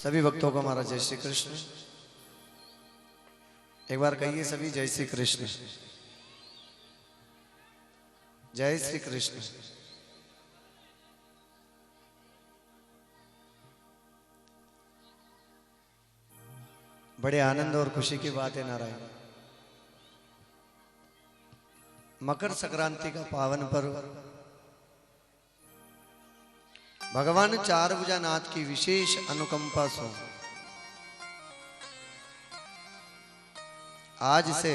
सभी भक्तों को हमारा जय श्री कृष्ण। एक बार कहिए सभी जय श्री कृष्ण, जय श्री कृष्ण। बड़े आनंद और खुशी की बात है नारायण। मकर संक्रांति का पावन पर्व, भगवान चारभुजानाथ की विशेष अनुकंपा सो आज से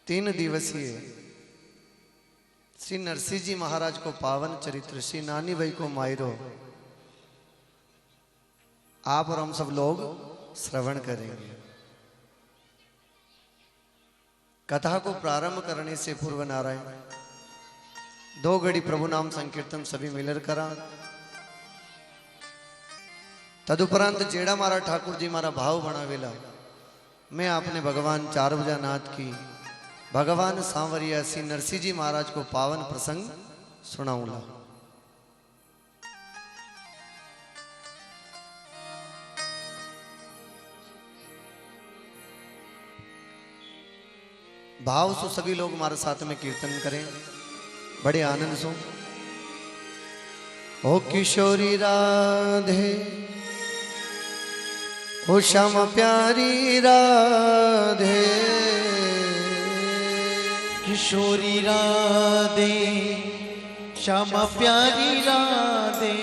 3 दिवसीय श्री नरसिंह जी महाराज को पावन चरित्र श्री नानी भाई को मायरो आप और हम सब लोग श्रवण करेंगे। कथा को प्रारंभ करने से पूर्व नारायण 2 घड़ी प्रभु नाम संकीर्तन सभी मिलकर करा। तदुपरांत जेड़ा मारा ठाकुर जी मारा भाव बनावेला मैं आपने भगवान चारभुजानाथ की भगवान सांवरिया श्री नरसिंह जी महाराज को पावन प्रसंग सुनाऊंगा। भाव से सभी लोग हमारे साथ में कीर्तन करें बड़े आनंद सो। ओ किशोरी राधे ओ श्यामा प्यारी राधे, किशोरी राधे श्यामा प्यारी राधे।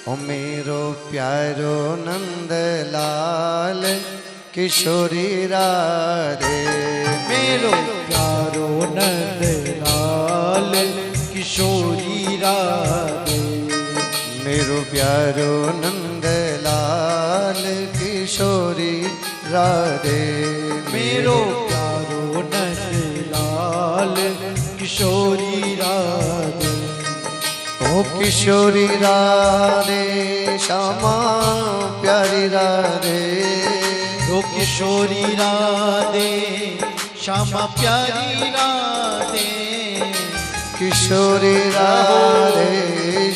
ओ मेरो प्यारो नंदलाल किशोरी राधे, मेरो प्यारो नंदलाल किशोरी राधे। मेरो प्यारो नंदलाल किशोरी राधे, मेरो प्यारो नंदलाल किशोरी राधे। ओ किशोरी राधे श्यामा प्यारी राधे, ओ किशोरी राधे श्यामा प्यारी राधे। किशोरी राधे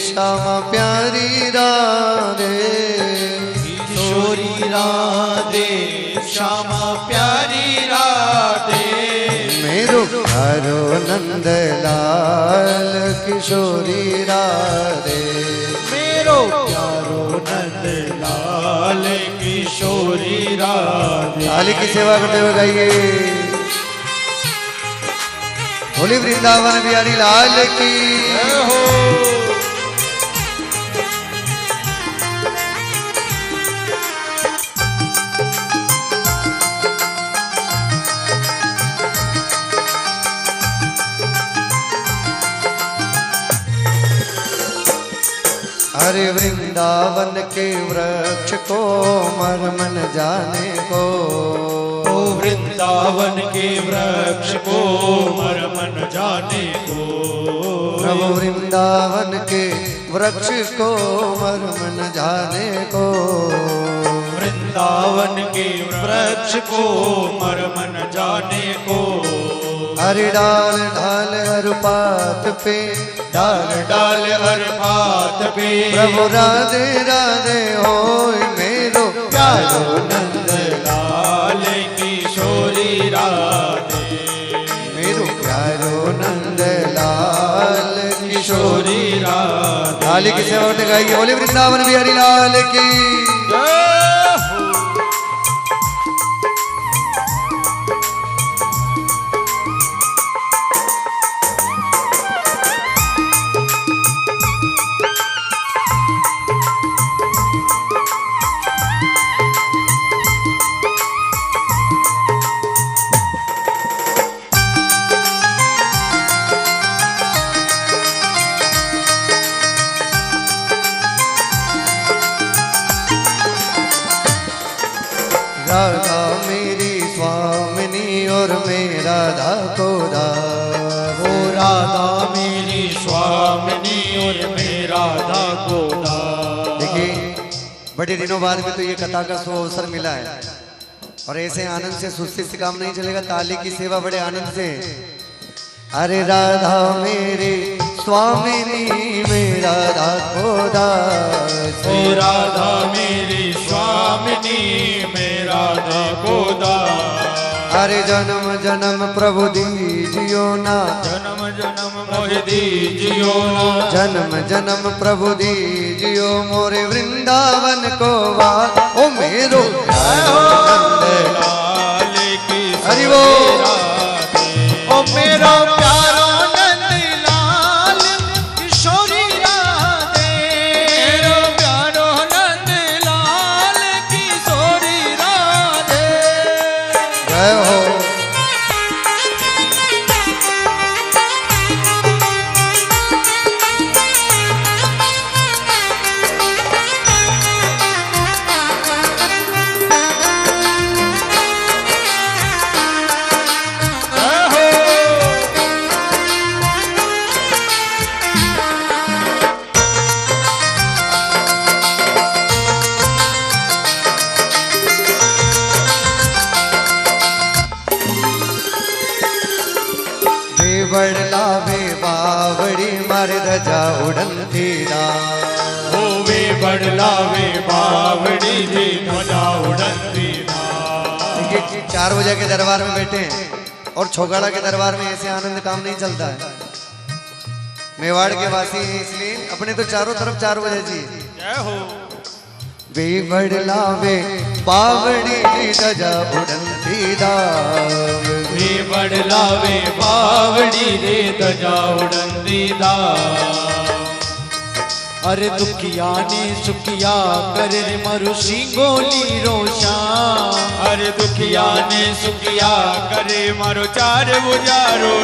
श्यामा प्यारी राधे, किशोरी राधे श्यामा प्यारी राधे। मेरो प्यारो नंदलाल किशोरी राधे, मेरो प्यारो नंदलाल किशोरी राधे। काली की सेवा करते हुए गाइए बोली वृंदावन बिहारी लाल की जय हो। अरे वृंदावन के वृक्ष को मर्म न जाने को, ओ वृंदावन के वृक्ष को मर्म न जाने को। प्रभु वृंदावन के वृक्ष को मर्म न जाने को, वृंदावन के वृक्ष को मर्म न जाने को। हरि डाल ढाल हर पात पे, डाल डाल हर पात पे। प्रभु राधे राधे होय मेरो प्यारो नंदलाल किशोरी राधे। मेरो प्यारो नंदलाल किशोरी किशोरी राधे। लाल की सेवा करते गाइए बोले वृंदावन बिहारी लाल की जय हो। राधा मेरी स्वामिनी और मैं राधा को दास। ओ राधा मेरी स्वामिनी और मैं राधा को दास। देखिए बड़े दिनों बाद में तो ये कथा का अवसर मिला है और ऐसे आनंद से सुस्ती से काम नहीं चलेगा। ताली की सेवा बड़े आनंद से। अरे राधा मेरी स्वामिनी में राधा को दास, राधा मेरी स्वामिनी मेरा देखो दास। अरे जन्म जन्म प्रभु दीजियो ना, जन्म जन्म मोहि दीजियो ना, जन्म जन्म प्रभु दीजियो मोरे वृंदावन को वास। ओ मेरो नंद लाल की हरि वो ओ मेरो प्यारो नंद लाल किशोरी राधे, मेरो प्यारो नंद लाल किशोरी राधे। जय हो। बड़लावे बावड़ी मारे धजा उड़नती रात। होवे बड़लावे बावड़ी दी ध्वजा उड़नती रात। देखिए 4 बजे के दरबार में बैठे हैं और छोगाड़ा के दरबार में ऐसे आनंद काम नहीं चलता है। मेवाड़ के वासी हैं इसलिए अपने तो चारों तरफ 4 बजे जी। जय हो। वे बड़लावे बावड़ी दी धजा उड़नती रात। वे बड़लावे बावड़ी रे ध्वजा उड़नती रात। अरे दुखिया ने सुखिया कर रे मरु सिंगोली रोशा। अरे दुखिया ने सुखिया करे मारो चार बुझारो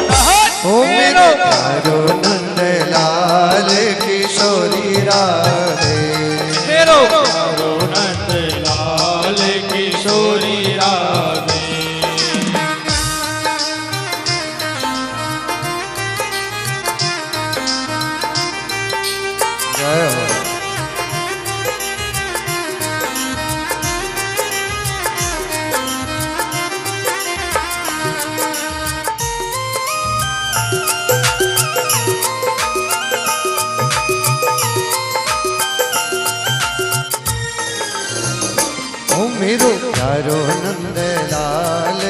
ओ मेरो प्यारो नंद लाल किशोरी राधे, मेरो प्यारो नंद लाल किशोरी राधे। जय हो। ओ मेरो प्यारो नंद लाल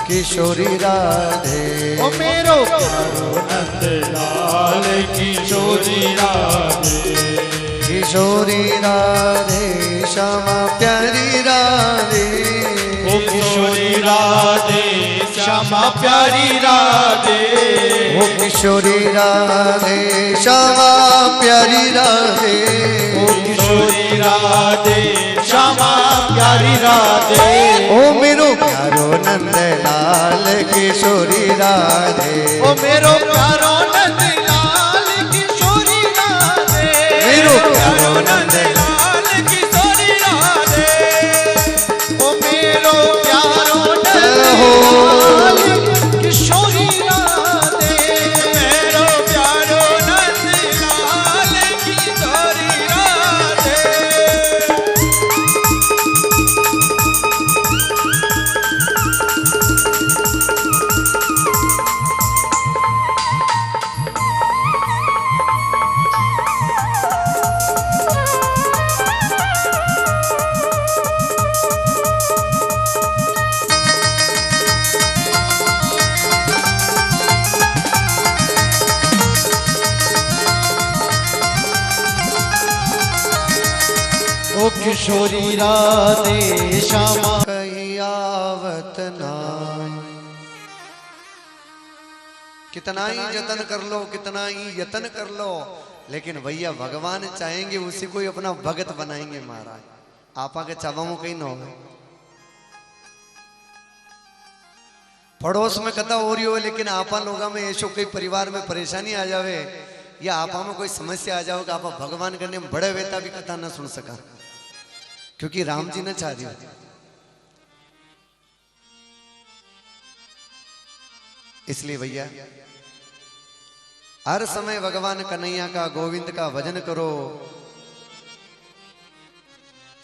किशोरी राधे, ओ मेरो प्यारो नंद लाल किशोरी राधे। किशोरी राधे श्यामा प्यारी राधे। ओ किशोरी राधे श्यामा प्यारी राधे। ओ किशोरी राधे श्यामा प्यारी राधे। ओ किशोरी राधे श्यामा प्यारी राधे। ओ मेरो प्यारो नंद लाल किशोरी राधे, ओ मेरो प्यारो नंद लाल किशोरी राधे। मेरो प्यारो नंद लाल किशोरी राधे। ओ मेरो प्यारो नंद लाल किशोरी राधे। मेरो प्यारो नंद लाल किशोरी राधे। ओ किशोरी राधे श्यामा कहीं आवत नाई। कितना ही जतन कर लो, कितना ही यतन कर लो, लेकिन भैया भगवान चाहेंगे उसी को ही अपना भगत बनाएंगे महाराज। आपा के चावामो कहीं न हो। पड़ोस में कथा हो रही हो, लेकिन आपा लोगा में ऐसो कोई परिवार में परेशानी आ जावे या आपा में कोई समस्या आ जाओ कि आपा भगवान करने में बड़े वेता भी कथा न सुन सका, क्योंकि राम जी ने चाह दिया। इसलिए भैया हर समय भगवान कन्हैया का, गोविंद का भजन करो।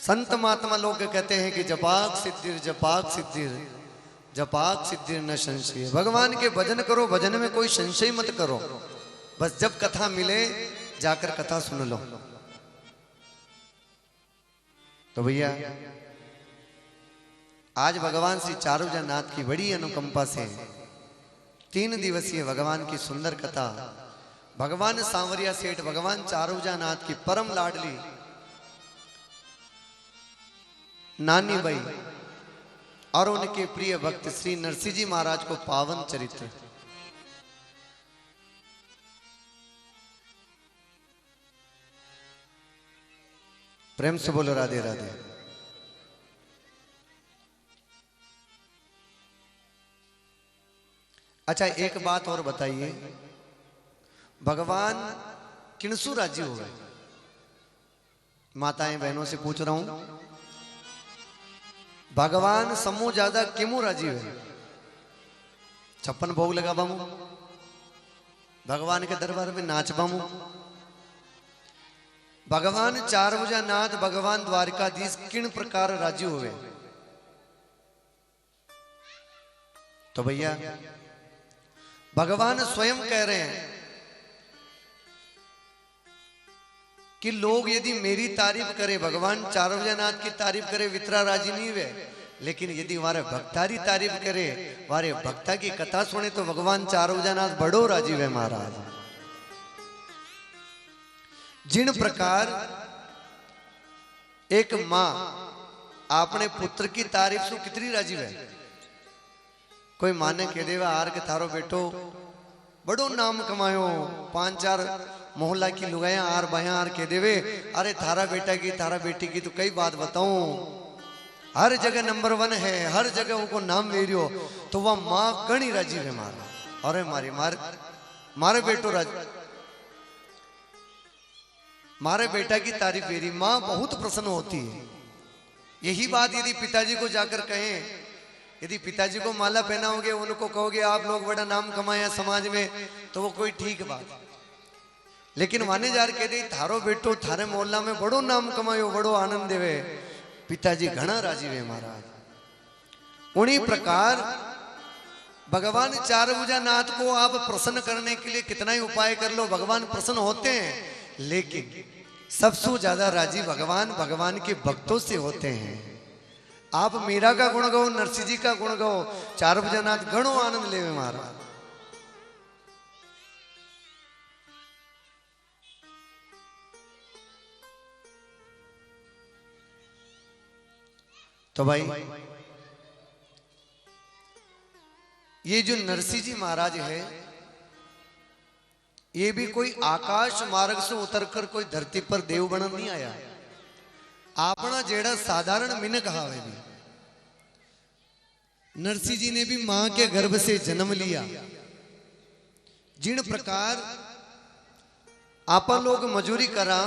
संत महात्मा लोग कहते हैं कि जपाक सिद्धिर जपाक सिद्धिर जपाक सिद्धिर न संशय। भगवान के भजन करो, भजन में कोई संशय मत करो, बस जब कथा मिले जाकर कथा सुन लो। तो भैया आज भगवान श्री चारुजानाथ की बड़ी अनुकंपा से 3 दिवसीय भगवान की सुंदर कथा भगवान सांवरिया सेठ भगवान चारुजानाथ की परम लाडली नानी बाई और उनके प्रिय भक्त श्री नरसिंह जी महाराज को पावन चरित्र प्रेम से बोलो राधे राधे। अच्छा एक बात और बताइए, भगवान किनसु राजी हो गए? माताएं बहनों से पूछ रहा हूं, भगवान समूह ज्यादा किमु राजी हुए? 56 भोग लगा बामू, भगवान के दरबार में नाच बामू, भगवान चारभुजानाथ भगवान द्वारकाधीश किन प्रकार राजी हुए? तो भैया भगवान स्वयं कह रहे हैं कि लोग यदि मेरी तारीफ करे, भगवान चारभुजानाथ की तारीफ करे, वितरा राजी नहीं हुए, लेकिन यदि हमारे भक्तारी तारीफ करे, हमारे भक्ता की कथा सुने तो भगवान चारभुजानाथ बड़ो राजी हुए महाराज। जिन प्रकार एक मां अपने पुत्र की तारीफ से कितनी राजी है। कोई मां ने कह देवा आर के थारो बेटो बड़ो नाम कमायो, 5-4 मोहल्ला की लुगाया आर बया आर कह देवे अरे थारा बेटा की थारा बेटी की तो कई बात बताऊं, हर जगह नंबर 1 है, हर जगह उनको नाम ले रही हो, तो वह मां गणी राजी है मारा। अरे मारे बेटो राजी, मारे बेटा की तारीफ मेरी मां बहुत प्रसन्न होती है। यही बात यदि पिताजी को जाकर कहें, यदि पिताजी को माला पहनाओगे, उनको कहोगे आप लोग बड़ा नाम कमाया समाज में, तो वो कोई ठीक बात। लेकिन माने जार कह दे थारो बेटो थारे मोहल्ला में बड़ो नाम कमायो, बड़ो आनंद देवे, पिताजी घना राजी वे महाराज। उन्हीं प्रकार भगवान चारभुजानाथ को आप प्रसन्न करने के लिए कितना ही उपाय कर लो, भगवान प्रसन्न होते हैं, लेकिन सबसे ज्यादा राजी भगवान के भक्तों से होते हैं। आप मीरा का गुण गाओ, नरसिंह जी का गुण गाओ, चारभुजानाथ घणो आनंद लेवे महाराज। तो भाई ये जो नरसिंह जी महाराज है, ये भी कोई आकाश मार्ग से उतरकर कोई धरती पर देव बन नहीं आया। अपना जेड़ा साधारण मिनक हावे भी, नरसिंह जी ने भी मां के गर्भ से जन्म लिया। जिन प्रकार आप लोग मजूरी करा,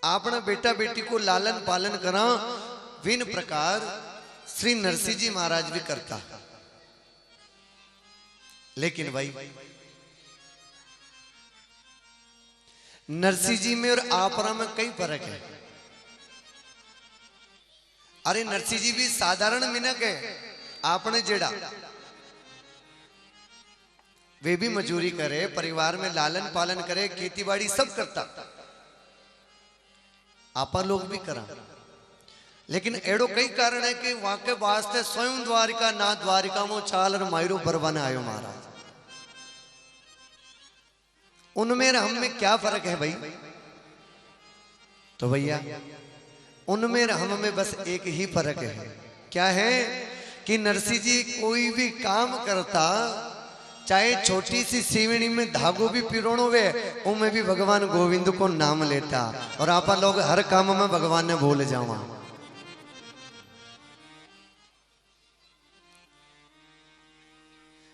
अपना बेटा बेटी को लालन पालन करा, विन प्रकार श्री नरसिंह जी महाराज भी करता। लेकिन भाई नरसिंह जी में और आपरा में कई फर्क है। अरे नरसिंह जी भी साधारण मिनक है, आपने जेड़ा वे भी मजूरी करे, परिवार में लालन पालन करे, खेती बाड़ी सब करता, आपा लोग भी करा। लेकिन एड़ो कई कारण है कि वाके वास्ते स्वयं द्वारिका ना द्वारिका मो चाल और मायरो बरवाना आयो महाराज। उनमें हम में क्या फर्क है भाई? तो भैया उनमें हम में बस एक ही फर्क है। क्या है कि नरसिंह जी कोई भी काम करता, चाहे छोटी सी सीवनी में धागो भी पिरोनो वे, उनमें भी भगवान गोविंद को नाम लेता। और आप लोग हर काम में भगवान ने भूल जावा।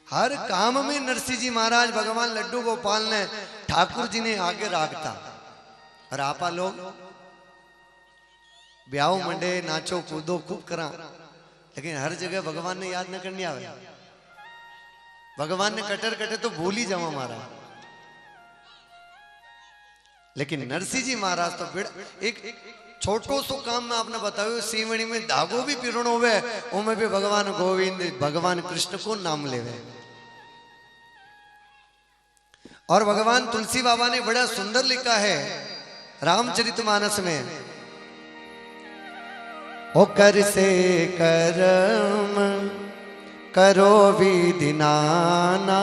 हर काम में नरसिंह जी महाराज भगवान लड्डू गोपाल ने ठाकुर जी ने आगे रखता। और आपा लोग ब्याह मंडे नाचो कूदो खूब करा, लेकिन हर जगह भगवान ने याद न करनी आवे। भगवान ने कटर कटे तो भूल ही जावा हमारा। लेकिन नरसिंह जी महाराज तो एक छोटो सो काम में आपने बताया, सीवणी में धागो भी पिरोनो हुए, उनमें भी भगवान गोविंद भगवान कृष्ण को नाम लेवे। और भगवान तुलसी बाबा ने बड़ा सुंदर लिखा है रामचरितमानस में ओ कर से कर्म करो विधि नाना,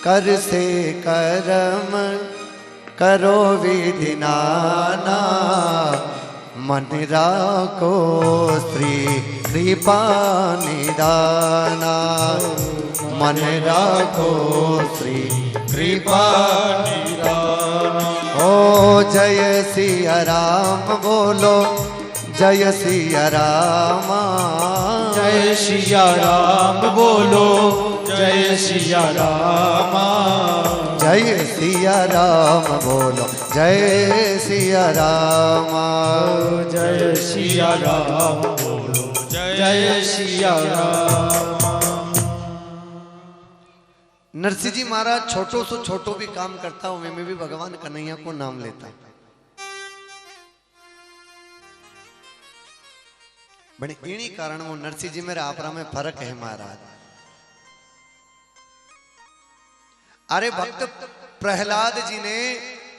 कर से कर्म करो विधि नाना, मन राखो श्री कृपा निदाना, मन राखो श्री कृपा निदाना। ओ जय सिया राम बोलो, जय सिया राम, जय सिया राम बोलो, जय सिया राम, जय सिया राम बोलो, जय सिया राम, जय सिया राम बोलो, जय सिया राम। नरसिंह जी महाराज छोटो से छोटो भी काम करता हूं मैं भी भगवान कन्हैया को नाम लेता। बड़े इन्हीं कारण वो नरसिंह जी मेरे आपरा में फर्क है महाराज। अरे भक्त प्रहलाद जी ने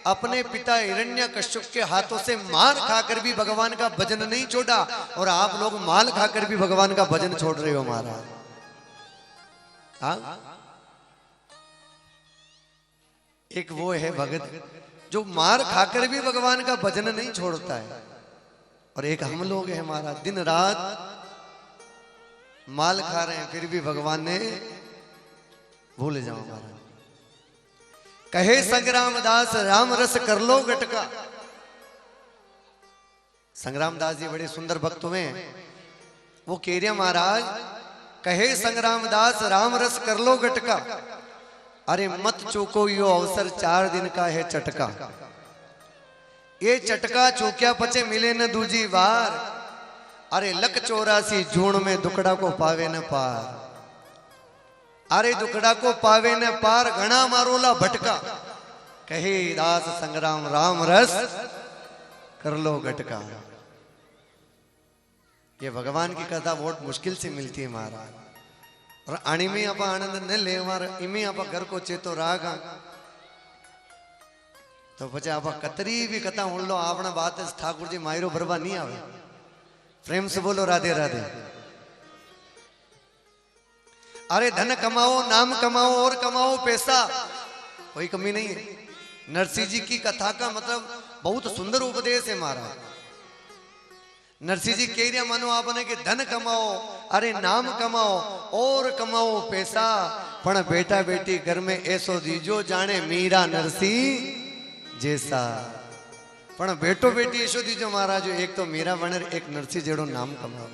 अपने पिता हिरण्यकश्यप के हाथों से मार खाकर भी भगवान का भजन नहीं छोड़ा, और आप लोग माल खाकर भी भगवान का भजन छोड़ रहे हो महाराज। हाँ, एक वो है भगत जो मार खाकर भी भगवान का भजन नहीं छोड़ता है, और एक हम लोग हैं महाराज दिन रात माल खा रहे हैं फिर भी भगवान ने भूल जाओ महाराज। कहे संग्राम दास राम रस कर लो गटका। संग्राम दास जी बड़े सुंदर भक्त हुए, वो कह रहे महाराज कहे संग्राम दास राम रस कर लो गटका, अरे मत चूको यो अवसर 4 दिन का है चटका, ये चटका चूक्या पचे मिले न दूजी बार, अरे लक 84 जून में दुकड़ा को पावे न पार, अरे दुकड़ा को पावे न पार घना मारोला भटका, कहे दास संग्राम राम रस कर लो गटका। ये भगवान की कथा बहुत मुश्किल से मिलती है महाराज, और आनी में आप आनंद न ले हमारा इमे आप घर को चेतो राग तो पचे आप कतरी भी कथा उड़ लो आपने बात ठाकुर जी मायरो भरवा नहीं आवे। प्रेम से बोलो राधे राधे। अरे धन कमाओ नाम कमाओ और कमाओ पैसा, कोई कमी नहीं है। नरसिंह जी की कथा का मतलब बहुत सुंदर उपदेश है महाराज। नरसिंह जी कह रहे मानो आपने कि धन कमाओ, अरे नाम कमाओ और कमाओ पैसा, पण बेटा बेटी घर में ऐसो दीजो जाने मीरा नरसिंह जैसा। पण बेटो बेटी ऐसो दीजो महाराज, एक तो मीरा बने एक नरसिंह जेड़ो नाम कमाओ।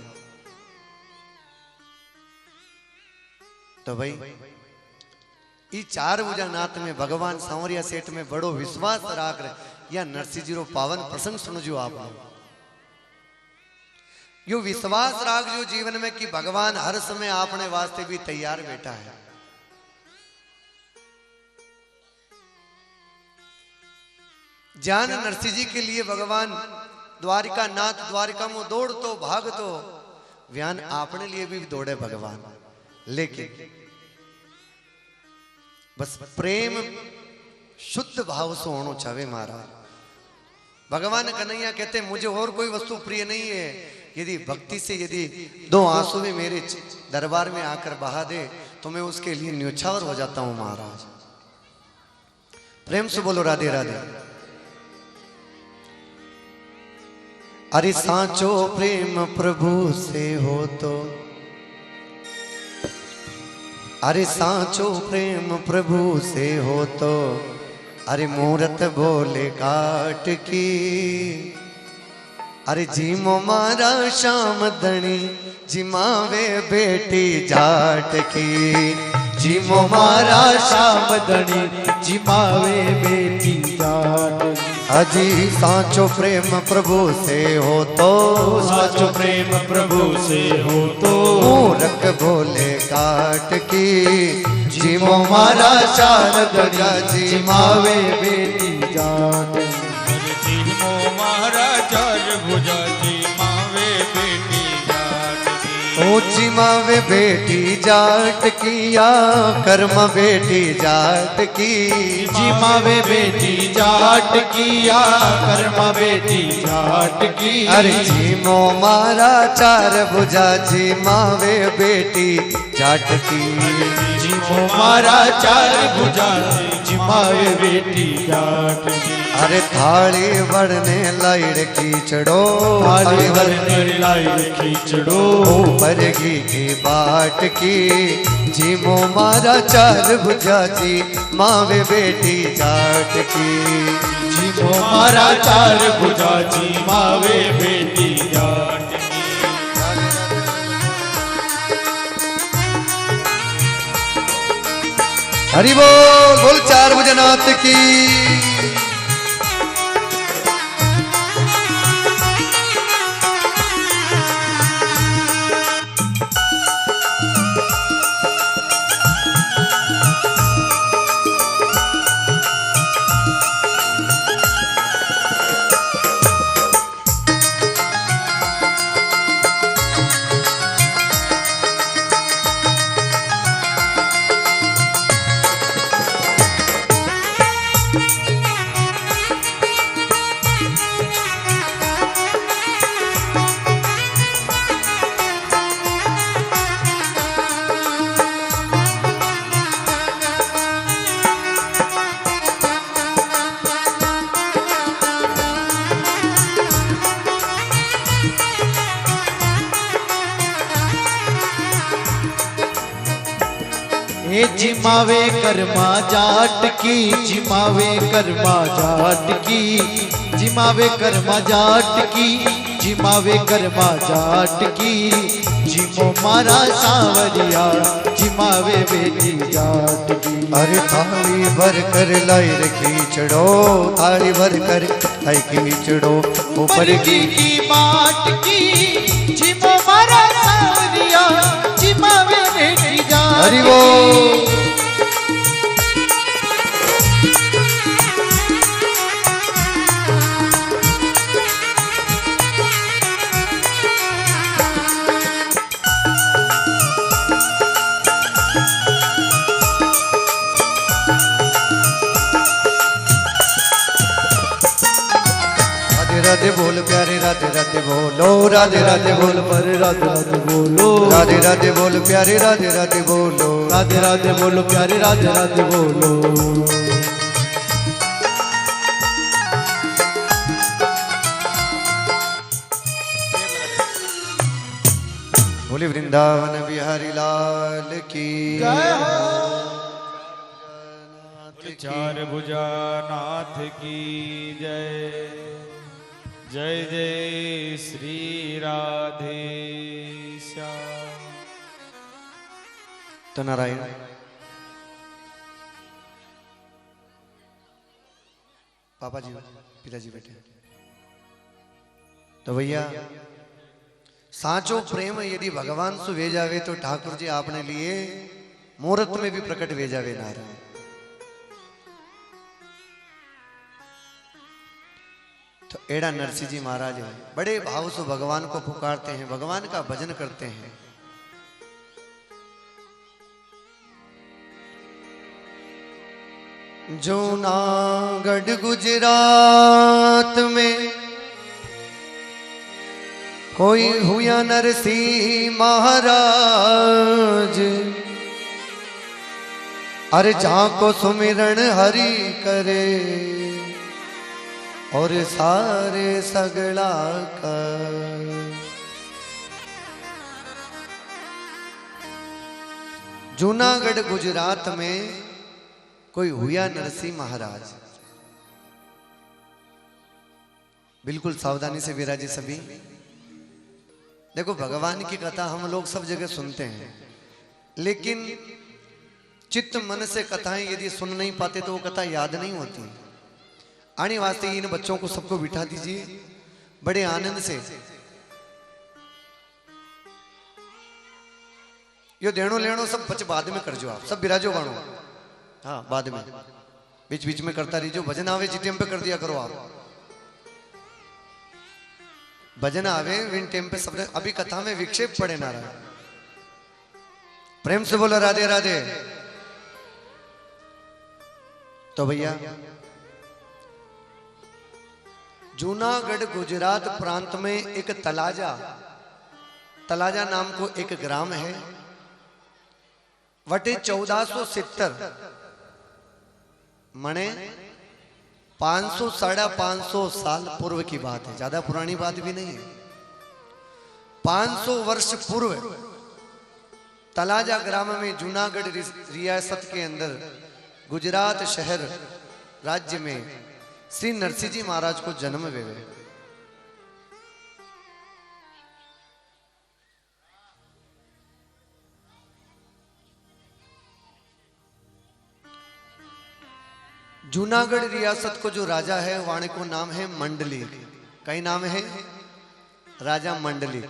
तो भाई ये 4 भुजा नाथ में भगवान सांवरिया सेठ में बड़ो विश्वास राख रहे या नरसिंह जी रो पावन प्रसंग सुनजो आप लोग। यो विश्वास राख जो जीवन में कि भगवान हर समय आपने वास्ते भी तैयार बैठा है। जान नरसिंह जी के लिए भगवान द्वारिका नाथ द्वारिका में दौड़ तो भाग तो व्यान आपने लिए भी दौड़े भगवान, लेकिन बस प्रेम शुद्ध भाव से होना चाहे महाराज। भगवान कन्हैया कहते मुझे और कोई वस्तु प्रिय नहीं है, यदि भक्ति से यदि 2 आंसू भी मेरे दरबार में आकर बहा दे तो मैं उसके लिए न्योछावर हो जाता हूं महाराज। प्रेम से बोलो राधे राधे। अरे सांचो प्रेम प्रभु से हो तो, अरे सांचो प्रेम प्रभु से हो तो, अरे मूरत बोले काट की, अरे जीमो मारा श्याम धनी जिमावे बेटी जाट की, जीमो मारा श्याम धनी जिमावे बेटी जाट की। अजी सांचो प्रेम प्रभु से हो तो, साचो प्रेम प्रभु से हो तो, मूरख बोले काट की, जीमो मारा श्याम धनी जिमावे बेटी जाट की। जीमो मारा चार भुजा जिमावे बेटी जाट की। ओ जिमावे बेटी जाट किया कर्म बेटी जाट की जिमावे बेटी जाट किया कर्म बेटी जाट की अरे जिमो मारा चार भुजा जिमावे बेटी जाट की जिमो मारा चार भुजा जिमावे बेटी जाट की अरे थाली बढ़ने लाइड खींचड़ो थाली भरने लाई खींचड़ो ऊपर घी की बाट की जिमो मारा चार भुजा जी मावे बेटी जाट की जिमो मारा चार भुजा जिमावे बेटी जाट की हरि बोल बोल चार भुजनाथ की ए जिमावे कर्मा जाट की जिमावे कर्मा जाट की जिमावे कर्मा जाट की जिमावे कर्मा जाट की जिमो मारा सावरिया जिमावे बेटी जाट की अरे थाली भर कर लाइर खींचड़ो थाली भर कर लाई खींचड़ो ऊपर की बाट की जिमो मारा सावरिया जिमावे बेटी जाट हरि बोल राधे बोल प्यारे राधे राधे बोलो राधे राधे बोल पर राधे राधे बोलो राधे राधे बोल प्यारे राधे राधे बोलो राधे राधे बोलो प्यारे राधे राधे बोलो बोले वृंदावन बिहारी लाल की चार भुजा नाथ की जय जय जय श्री राधे श्याम। तो नारायण पापा जी पिताजी बैठे तो भैया साचो प्रेम यदि भगवान सु वे जावे तो ठाकुर जी आपने लिए मुहूर्त में भी प्रकट वे जावे नारायण। तो एड़ा नरसिंह जी महाराज है बड़े भाव से भगवान को पुकारते हैं भगवान का भजन करते हैं। जूनागढ़ गुजरात में कोई हुआ नरसिंह महाराज अरे जहां को सुमिरन हरि करे और सारे सगड़ा का जूनागढ़ गुजरात में कोई हुआ नरसिंह महाराज। बिल्कुल सावधानी से विराजे सभी। देखो भगवान की कथा हम लोग सब जगह सुनते हैं लेकिन चित्त मन से कथाएं यदि सुन नहीं पाते तो वो कथा याद नहीं होती। आने वास्ते इन बच्चों को सबको बिठा दीजिए बड़े आनंद से। यो देणो लेणो सब बच बाद में कर जो आप सब बिराजो बाणो हाँ बाद में बीच बीच में करता रहिए। भजन आवे जिस पे कर दिया करो आप भजन आवे विन टेम पे सब। अभी कथा में विक्षेप पड़े ना रहा प्रेम से बोलो राधे राधे। तो भैया जूनागढ़ गुजरात प्रांत में एक तलाजा नाम को एक ग्राम है। वटे 1470 मणे 500 550 साल पूर्व की बात है, ज्यादा पुरानी बात भी नहीं है। 500 वर्ष पूर्व तलाजा ग्राम में जूनागढ़ रियासत के अंदर गुजरात शहर राज्य में श्री नरसिंह जी महाराज को जन्म हुए। जूनागढ़ रियासत को जो राजा है वाणे को नाम है मंडलिक। कई नाम है? राजा मंडलिक।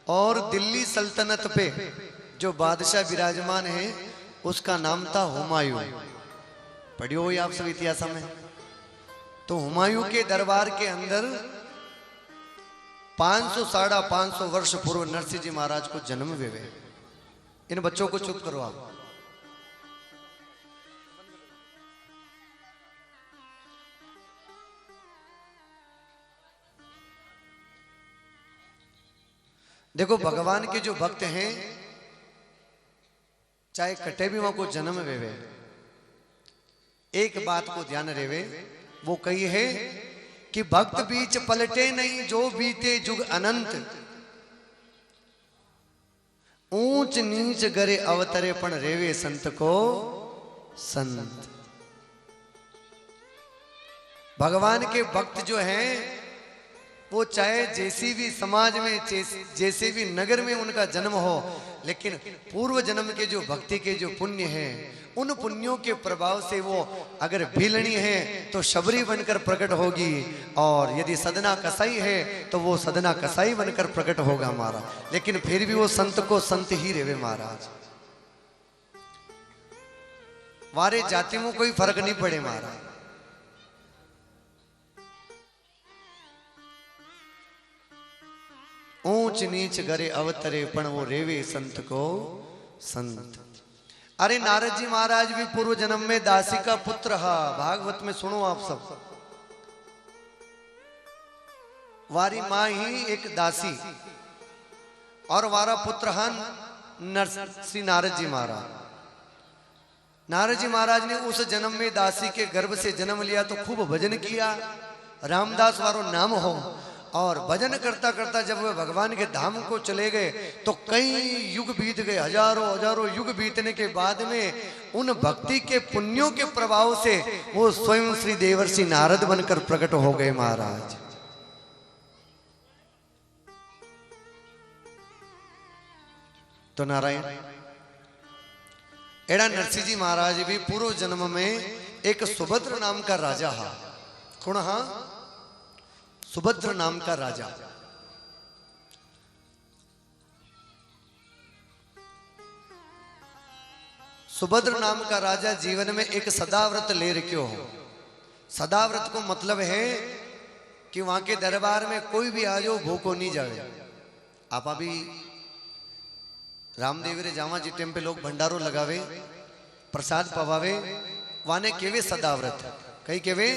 और दिल्ली सल्तनत पे जो बादशाह विराजमान है उसका नाम था हुमायूं। पढ़ियो हो आप सब इतिहास में। तो हुमायूं के दरबार के अंदर 500 550 वर्ष पूर्व नरसिंह जी महाराज को जन्म हुए। इन बच्चों को चुप करो आप। देखो भगवान के जो भक्त हैं चाहे कटे भी वहां को जन्म वेवे, एक बात को ध्यान रेवे, वो कही है कि भक्त बीच पलटे नहीं जो बीते जुग अनंत, ऊंच नीच गरे अवतरे पण रेवे संत को संत। भगवान के भक्त जो हैं वो चाहे जैसी भी समाज में जैसे भी नगर में उनका जन्म हो, लेकिन पूर्व जन्म के जो भक्ति के जो पुण्य हैं उन पुण्यों के प्रभाव से वो अगर भीलनी है तो शबरी बनकर प्रकट होगी, और यदि सदना कसाई है तो वो सदना कसाई बनकर प्रकट होगा हमारा। लेकिन फिर भी वो संत को संत ही रेवे महाराज। वारे जाति में कोई फर्क नहीं पड़े महाराज। ऊंच नीच गरे अवतरे पण वो रेवे संत को संत। अरे नारद जी महाराज भी पूर्व जन्म में दासी का पुत्र हा। भागवत में सुनो आप सब। वारी मां ही एक दासी और वारा पुत्र हन श्री नारद जी महाराज। नारद जी महाराज ने उस जन्म में दासी के गर्भ से जन्म लिया तो खूब भजन किया, रामदास वारो नाम हो। और भजन करता करता जब वे भगवान के धाम को चले गए तो कई युग बीत गए, हजारों युग बीतने के बाद में उन भक्ति के पुण्यों के प्रभाव से वो स्वयं श्री देवर्षि नारद बनकर प्रकट हो गए महाराज। तो नारायण एड़ा नरसिंह जी महाराज भी पूर्व जन्म में एक सुभद्र नाम का राजा हा। कौन हा? सुभद्र नाम का राजा। सुभद्र नाम का राजा जीवन में एक सदाव्रत ले रखियो हो। सदाव्रत को मतलब है कि वहां के दरबार में कोई भी आ जाओ भूखो नहीं जावे। आप अभी रामदेव रे जावा जी टेम पे लोग भंडारो लगावे, प्रसाद पवावे, वाने केवे सदाव्रत। कई केवे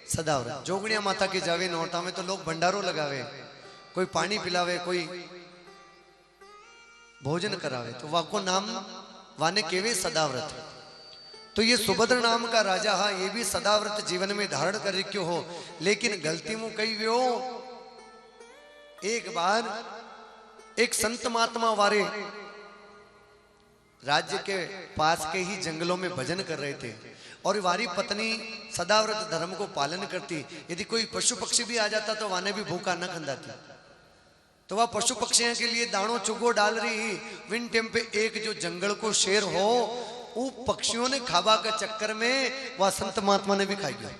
सदाव्रत। जोगणिया माता के जावे नौरता में तो लोग भंडारो लगावे, कोई पानी पिलावे, कोई भोजन करावे, तो वाको नाम वाने केवे सदाव्रत। तो ये सुभद्र नाम का राजा हा, ये भी सदाव्रत जीवन में धारण कर रखियो हो। लेकिन गलती मुंह कही व्यो, एक बार एक संत महात्मा वारे राज्य के पास के ही जंगलों में भजन कर रहे थे और वारी पत्नी सदाव्रत धर्म को पालन करती। यदि कोई पशु पक्षी भी आ जाता तो वाने भी भूखा न खंदाती। तो वह पशु पक्षियों के लिए दाणों चुगो डाल रही। विन टेम पे एक जो जंगल को शेर हो वो पक्षियों ने खाबा के चक्कर में वह संत महात्मा ने भी खाई गया।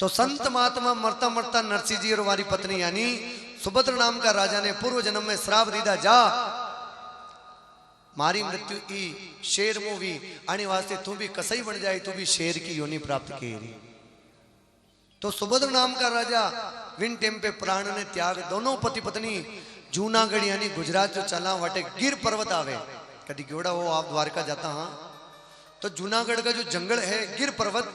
तो संत महात्मा मरता मरता नरसिंह जी और वारी पत्नी यानी सुभद्र नाम का राजा ने पूर्व जन्म में श्राप दीदा, जा मारी मृत्यु ई शेर मूवी आने वास्ते तू भी कसाई बन जाए, तू भी शेर की योनि प्राप्त की। तो सुभद्र नाम का राजा विन टेम पे प्राण ने त्याग, दोनों पति पत्नी जूनागढ़ यानी गुजरात जो चला वाटे गिर पर्वत आवे, कभी क्योड़ा हो आप द्वारका जाता। हाँ, तो जूनागढ़ का जो जंगल है गिर पर्वत,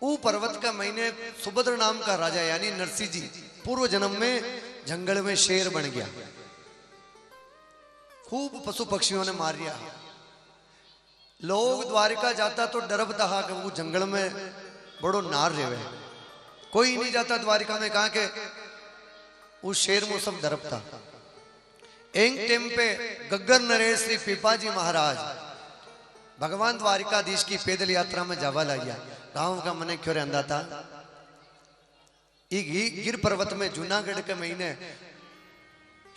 वो पर्वत का मैंने सुभद्र नाम का राजा यानी नरसिंह जी पूर्व जन्म में जंगल में शेर बन गया, खूब पशु पक्षियों ने मार दिया। लोग द्वारका जाता तो डरबता हा कि वो जंगल में बड़ो नार रेवे, कोई नहीं जाता द्वारका में, कहा के उस शेर में सब डरबता। एक टाइम पे गग्गर नरेश श्री पीपाजी महाराज भगवान द्वारिकाधीश की पैदल यात्रा में जावा लागिया। गांव का मने क्यों रहता था, गिर पर्वत में जूनागढ़ के महीने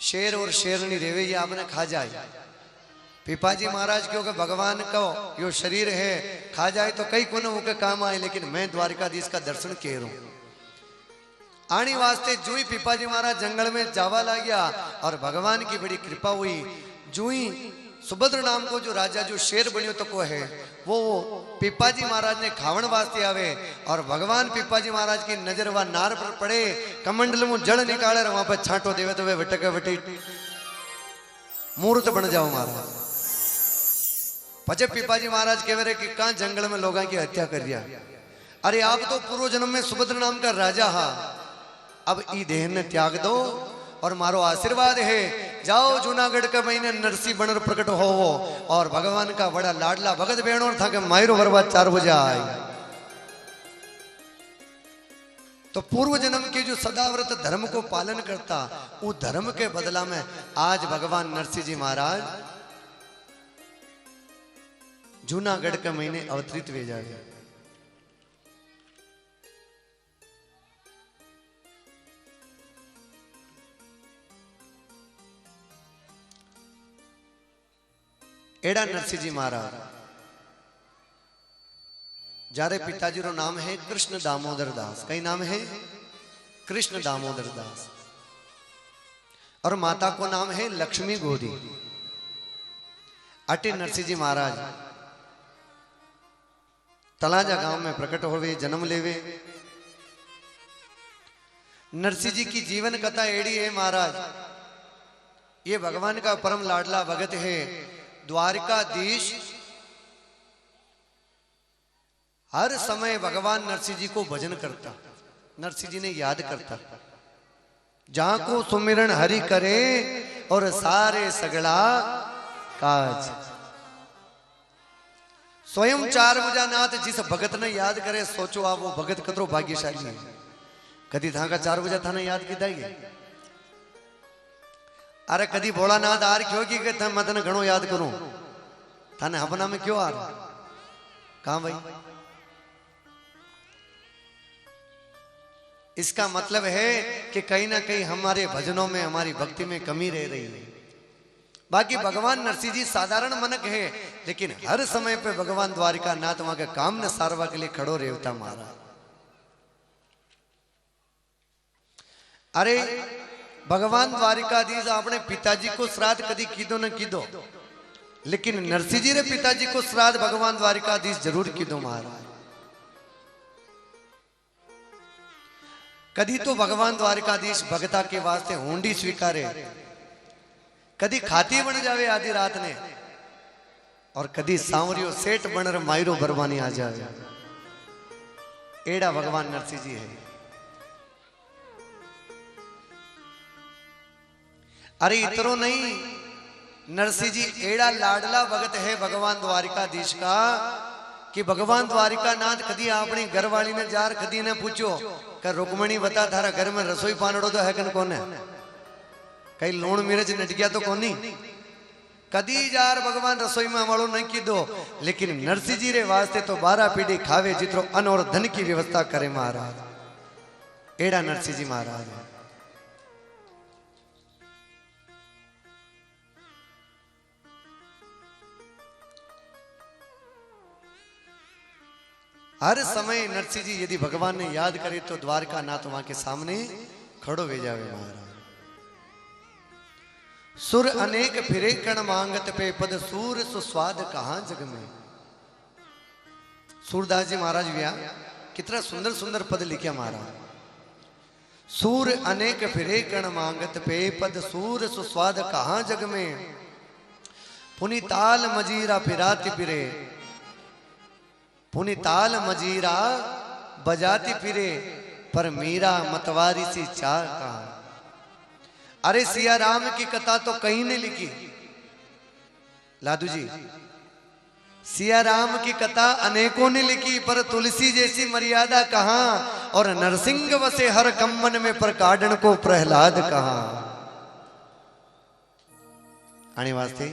शेर और शेरनी रेवे, ये आपने खा जाए। पीपाजी महाराज क्योंकि भगवान को यो शरीर है, खा जाए तो कई कोने के काम आए, लेकिन मैं द्वारिकाधीश का दर्शन कह रहा हूं। आने वास्ते जुई पीपाजी महाराज जंगल में जावा ला गया और भगवान की बड़ी कृपा हुई। जुई सुभद्र नाम को जो राजा जो शेर बनियो तो को है वो पीपाजी महाराज ने खावन वास्ते आवे और भगवान पीपाजी महाराज की नजर वह नार पर पड़े, कमंडल में जल निकाले वहां पर छांटो देवे तो वे वटके वटी मूर्त बन जाओ महाराज। पचे पीपाजी महाराज कह रहे कि कहां जंगल में लोगों की हत्या कर दिया। अरे आप तो पूर्व जन्म में सुभद्र नाम का राजा हा, अब ई देह ने त्याग दो और मारो आशीर्वाद है, जाओ जूनागढ़ के महीने नरसी बनर प्रकट हो और भगवान का बड़ा लाडला भगत बेणोर था कि मायरो बर्बाद 4 बजे आई। तो पूर्व जन्म के जो सदाव्रत धर्म को पालन करता, वो धर्म के बदला में आज भगवान नरसिंह जी महाराज जूनागढ़ के महीने अवतरित वे जाए। एड़ा नरसिंह जी महाराज जारे पिताजी रो नाम है कृष्ण दामोदर दास, कई नाम है कृष्ण दामोदर दास, और माता को नाम है लक्ष्मी गोदी। अटे नरसिंह जी महाराज तलाजा गांव में प्रकट होवे, जन्म लेवे। नरसिंह जी की जीवन कथा एड़ी है महाराज, ये भगवान का परम लाडला भगत है। द्वारकाधीश हर समय भगवान नरसिंह जी को भजन करता, नरसिंह जी ने याद करता। जहां को सुमिरन हरि करे और सारे सगड़ा काज। स्वयं 4 बजा नाथ जिस भगत ने याद करे, सोचो आप वो भगत कतरो भाग्यशाली है। कदी था का 4 बजा थाने याद किया है? अरे कदी भोलानाथ आर क्यों की कहते मैं तने घणो याद करूं, थाने अपना में क्यों आ रहा? कहां भाई? इसका मतलब है कि कहीं ना कहीं हमारे भजनों में हमारी भक्ति में कमी रह रही है। बाकी भगवान नरसिंह जी साधारण मनक है, लेकिन हर समय पे भगवान द्वारिका नाथ वहां के काम ने सारवा के लिए खड़ो रेवता मारा। अरे भगवान द्वारिकाधीश अपने पिताजी को श्राद्ध कदी कीधो न कीधो, लेकिन नरसिंह जी रे पिताजी को श्राद्ध भगवान द्वारिकाधीश जरूर कीधो महाराज। कदी तो भगवान द्वारिकाधीश भगता के वास्ते हुंडी स्वीकारे, कदी खाती बन जावे आधी रात ने, और कदी सांवरियो सेठ बनर मायरो बरवानी आ जावे। एड़ा भगवान नरसिंह जी है। अरे इतरो नहीं, नरसिंह जी एड़ा लाडला भगत है भगवान द्वारिकाधीश का कि भगवान द्वारिका नाथ कदी अपनी घरवाली ने जार कदी ने पूछो कि रुक्मणी बता थारा घर में रसोई पानड़ो तो है कन कोने, कहीं लूण मिर्च नट गया तो कोनी। कदी जार भगवान रसोई में वालों नहीं की दो, लेकिन नरसिंह जी रे वास्ते तो 12 पीढ़ी खावे जितरो अन्न और धन की व्यवस्था करे महाराज। एड़ा नरसिंह जी महाराज है। हर समय नरसिंह जी यदि भगवान ने याद करे तो द्वारका नाथ वहां के सामने खड़ो वे जावे महाराज। सुर अनेक फिरे कण मांगत पे पद सूर सुस्वाद कहां जग में। सूरदास जी महाराज व्या कितना सुंदर सुंदर पद लिखे महाराज। सूर अनेक फिरे कण मांगत पे पद सूर सुस्वाद कहाँ जग में पुनि ताल मजीरा फिराती फिरे पुनि ताल मजीरा बजाती फिरे पर मीरा मतवारी सी चाह कहाँ। अरे सिया राम की कथा तो कहीं ने लिखी लादू जी, सिया राम की कथा अनेकों ने लिखी पर तुलसी जैसी मर्यादा कहां और नरसिंह वसे हर कम्मन में पर काडन को प्रहलाद कहां। आने वास्ते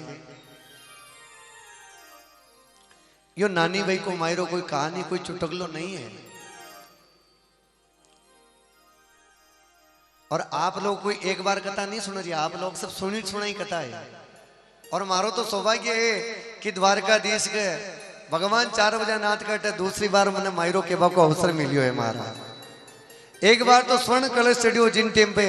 यो नानी भाई को मायरो कोई कहानी कोई चुटकलो नहीं है। और आप लोग कोई एक बार कथा नहीं सुन रही, आप लोग सब सुनी सुनाई कथा है। और मारो तो सौभाग्य है कि द्वारकाधीश के भगवान 4 बजे नाथ कटे दूसरी बार मैंने मायरो के को अवसर मिलियो है महाराज। एक बार तो स्वर्ण कलश चढ़ियो जिन टेम पे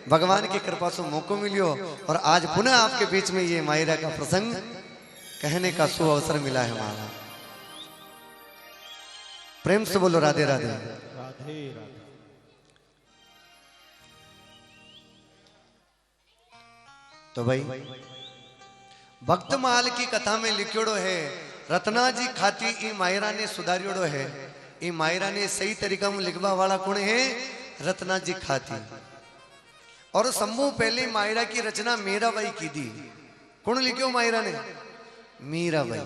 भगवान की कृपा से मौको मिलियो और आज पुनः आपके बीच में ये मायरा का प्रसंग कहने का सु अवसर मिला है महाराज। प्रेम से बोलो राधे राधे। राधे राधे। तो भाई भक्तमाल की कथा में लिखियोड़ो है रत्ना जी खाती ई मायरा ने सुधारियोड़ो है। ई मायरा ने सही तरीका में लिखवा वाला कौन है? रत्ना जी खाती। और समूह पहले मायरा की रचना मीराबाई की दी। कौन लिखियो मायरा ने? मीराबाई।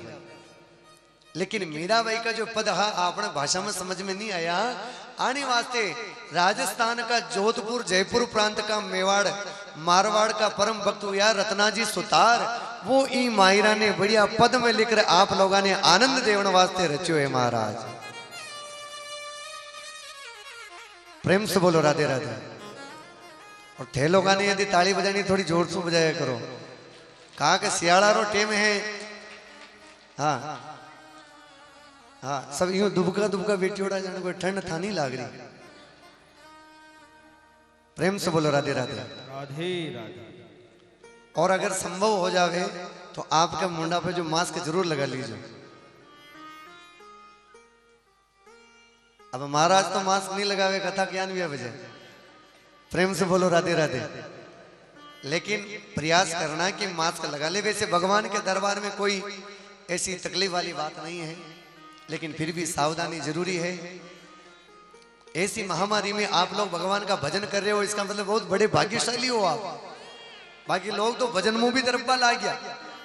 लेकिन मीराबाई का जो पद हा आपने भाषा में समझ में नहीं आया। आने वास्ते राजस्थान का जोधपुर जयपुर प्रांत का मेवाड़ मारवाड़ का परम भक्त हुआ रत्ना जी सुतार, वो ई मायरा ने बढ़िया पद में लिख रहे आप लोगों ने आनंद देवन वास्ते रचो है महाराज। प्रेम से बोलो राधे राधे। और थे लोगों ने यदि ताली बजानी थोड़ी जोर से बजाया करो। कहा कि सियाड़ा रो टेम है। हाँ हाँ सब यूं दुबका दुबका बेटी उड़ा जाने को ठंड था नहीं लाग रही। प्रेम से बोलो राधे राधे। राधे राधे। और अगर संभव हो जावे तो आपके मुंडा पे जो मास्क जरूर लगा लीजिए। अब महाराज तो मास्क नहीं लगावे कथा ज्ञान भी बजे। प्रेम से बोलो राधे राधे। लेकिन प्रयास करना कि मास्क लगा ले। वैसे भगवान के दरबार में कोई ऐसी तकलीफ वाली बात नहीं है, लेकिन फिर भी सावधानी जरूरी है। ऐसी महामारी में आप लोग भगवान का भजन कर रहे हो, इसका मतलब बहुत बड़े भाग्यशाली हो आप। बाकी लोग तो भजन मुंह भी तरफ ला गया,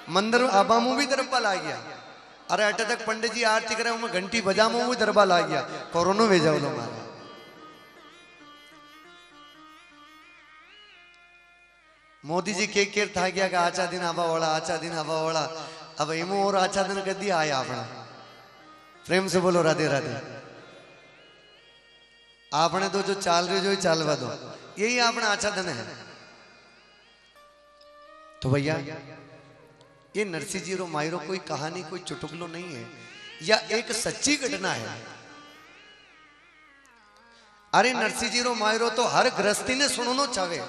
मंदिर आबा मुंह भी तरफ ला गया। अरे अटे तक पंडित जी आरती करे मैं घंटी बजा मुंह भी तरफ ला गया। कोरोना भेजा लो मारा। मोदी जी के केर था गया का आचा दिन आबा वाला, आचा दिन आबा वाला। अब एमो और आचा दिन कर दिया आया अपना। प्रेम से बोलो राधे राधे। आपने तो जो चाल रहे जो चालवा दो, यही अपना आचा दिन है। तो भैया ये नरसिंह जी रो मायरो कोई कहानी कोई चुटकुलो नहीं है, या एक सच्ची घटना है। अरे नरसिंह जी रो मायरो तो हर गृहस्थी ने सुनो चाहे।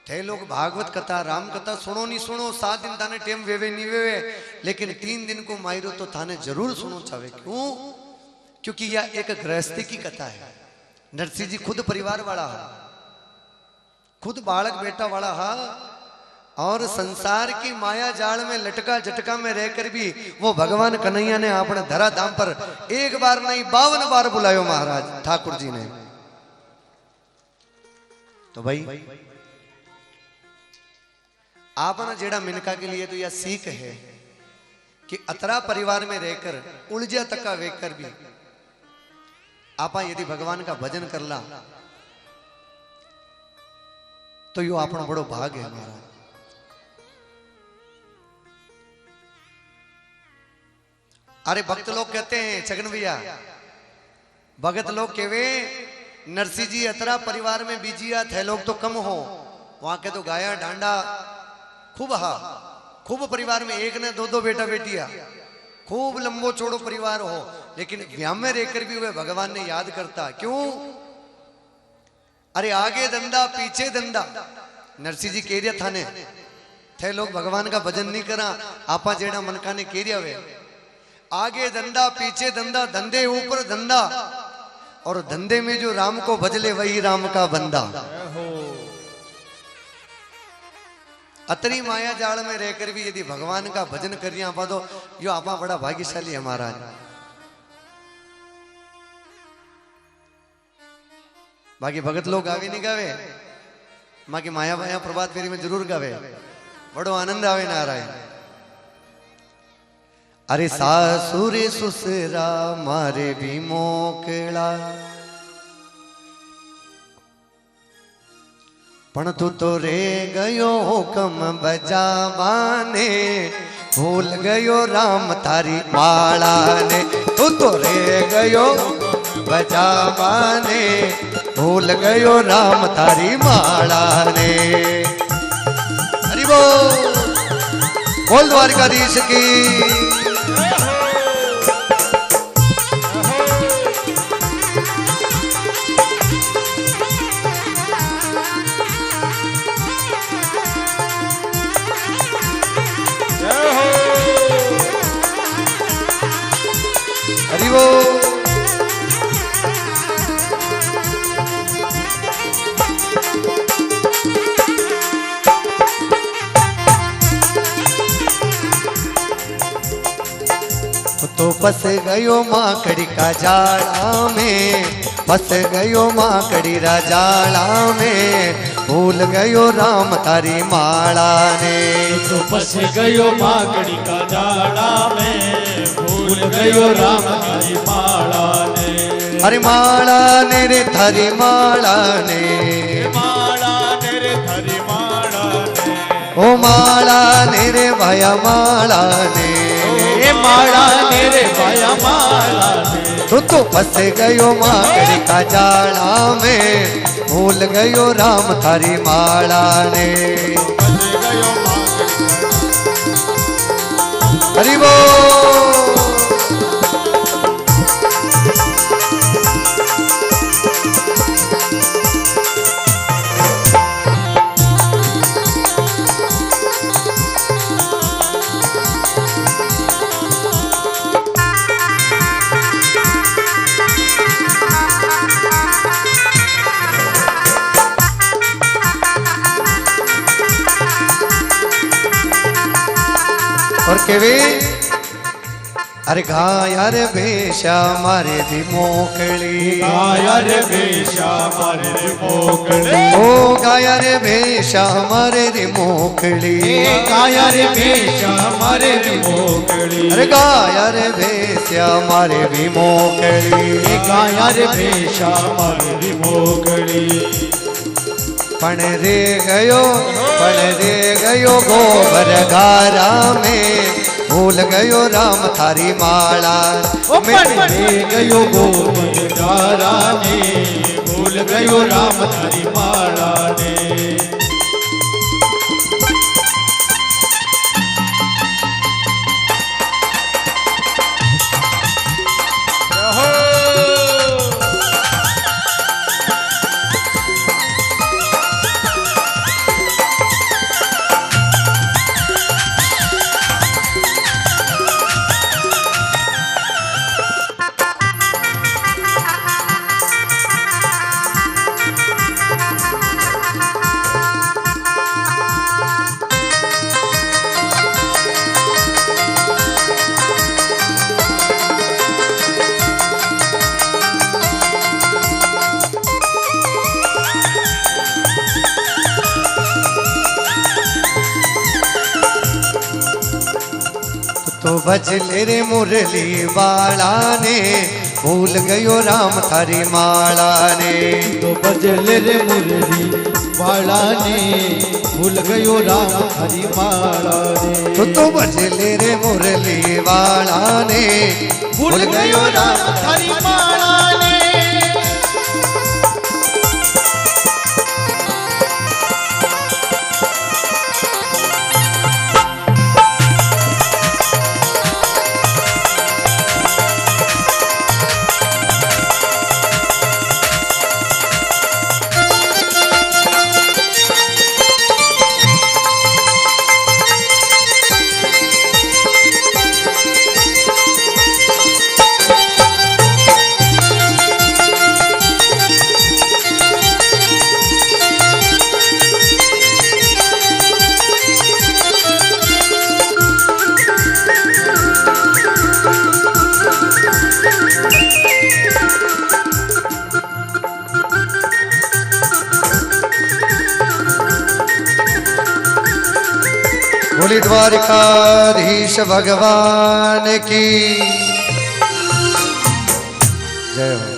थे लोग भागवत कथा राम कथा सुनो नहीं सुनो, 7 दिन थाने टेम वेवे नहीं वेवे, लेकिन 3 दिन को मायरो तो थाने जरूर सुनो चाहे। क्यों? क्योंकि यह एक गृहस्थी की कथा है। नरसिंह जी खुद परिवार वाला है, खुद बालक बेटा वाला है, और संसार की माया जाल में लटका झटका में रहकर भी वो भगवान कन्हैया ने अपने धरा धाम पर एक बार नहीं 52 बार बुलायो महाराज ठाकुर जी ने। तो भाई आपने जेड़ा मिनका के लिए तो यह सीख है कि अतरा परिवार में रहकर उलझा तक वेकर भी आपा यदि भगवान का भजन कर ला तो यो अपना बड़ो भाग है महाराज। अरे भक्त लोग कहते हैं छगन भैया, भगत लोग कहवे नरसिंह जी अतरा परिवार में बीजिया थे लोग तो कम हो, वहां के तो गाया डांडा खूब हा, खूब परिवार में 1 ने 2 बेटा बेटिया, खूब लंबो चौड़ो परिवार हो, लेकिन व्याह में रहकर भी वह भगवान ने याद करता। क्यों? अरे आगे धंधा पीछे धंधा। नरसिंह जी केरिया थाने थे लोग भगवान का भजन नहीं करा, आपा जेड़ा मनका ने केरिया वे आगे धंधा पीछे धंधा, धंधे ऊपर धंधा, और धंधे में जो राम को भजले वही राम का बंदा। अतरी माया जाल में रहकर भी यदि भगवान का भजन करिया पा तो यो आपा बड़ा भाग्यशाली है महाराज। बाकी भगत लोग गावे नहीं गावे, बाकी माया माया प्रभात फेरी में जरूर गावे, बड़ो आनंद आवे नारायण। अरे सासुरे सुसरा मारे भी मोकला, पण तू तो रे गयो हुकम बजावाने, भूल गयो राम थारी माला ने। तू तो रे गयो बजावाने, भूल गयो राम थारी माला ने। हरि बोल द्वारकाधीश की। हरि बोल। तो फंस गयो माकड़ी का जाला में, फंस गयो माकड़ी रा जाला में, भूल गयो राम थारी माला ने। तो फंस गयो माकड़ी का जाला में, भूल गयो राम थारी माला ने। अरे माला ने रे थारी माला ने, माला ने रे थारी माला ने। ओ माला ने रे भाया माला ने, माला ने रे भाया माला ने। तो फंस गयो माकड़ी का जाला में, भूल गयो राम थारी माला ने। हरि बोल। और केवे अरे गाया रे बेशा मारे भी मोकली, गाया रे बेशा मारे रे मोकली। ओ गाया रे बेशा मारे रे मोकली, गाया रे बेशा मारे रे मोकली। अरे गाया रे बेशा मारे भी मोकली, गाया रे बेशा मारे रे मोकली। पण रे गयो गोबर गारा में, भूल गयो राम थारी माला। पण रे गयो गोबर गारा में, भूल गयो राम थारी माला ने। तो बजले रे मुरली वाला ने, भूल गयो राम थारी माला ने। तो बजले रे मुरली वाला ने, भूल गयो राम थारी माला ने। तो बजले रे मुरली वाला ने, भूल गयो राम थारी माला ने। बोली द्वारिकाधीश भगवान की जय हो।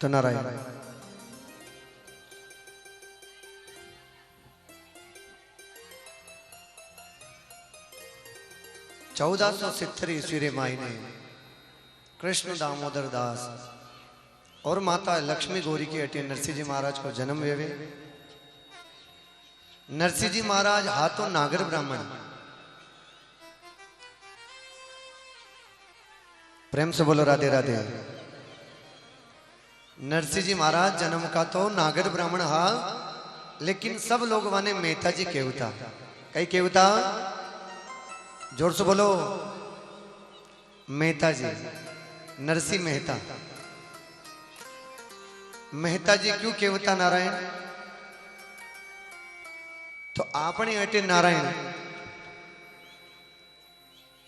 तो नारायण 1470 ईस्वी माई ने कृष्ण दामोदर दास और माता लक्ष्मी गौरी के अटे नरसिंह जी महाराज को जन्म वेवे। नरसिंह जी महाराज हाथों नागर ब्राह्मण, प्रेम से बोलो राधे राधे। नरसिंह जी महाराज जन्म का तो नागर ब्राह्मण हा, लेकिन सब लोग वाने मेहता जी केवता। कई केवता? जोर से बोलो। मेहता जी, नरसिंह मेहता। मेहता जी क्यों केवता नारायण? तो आपने अटे नारायण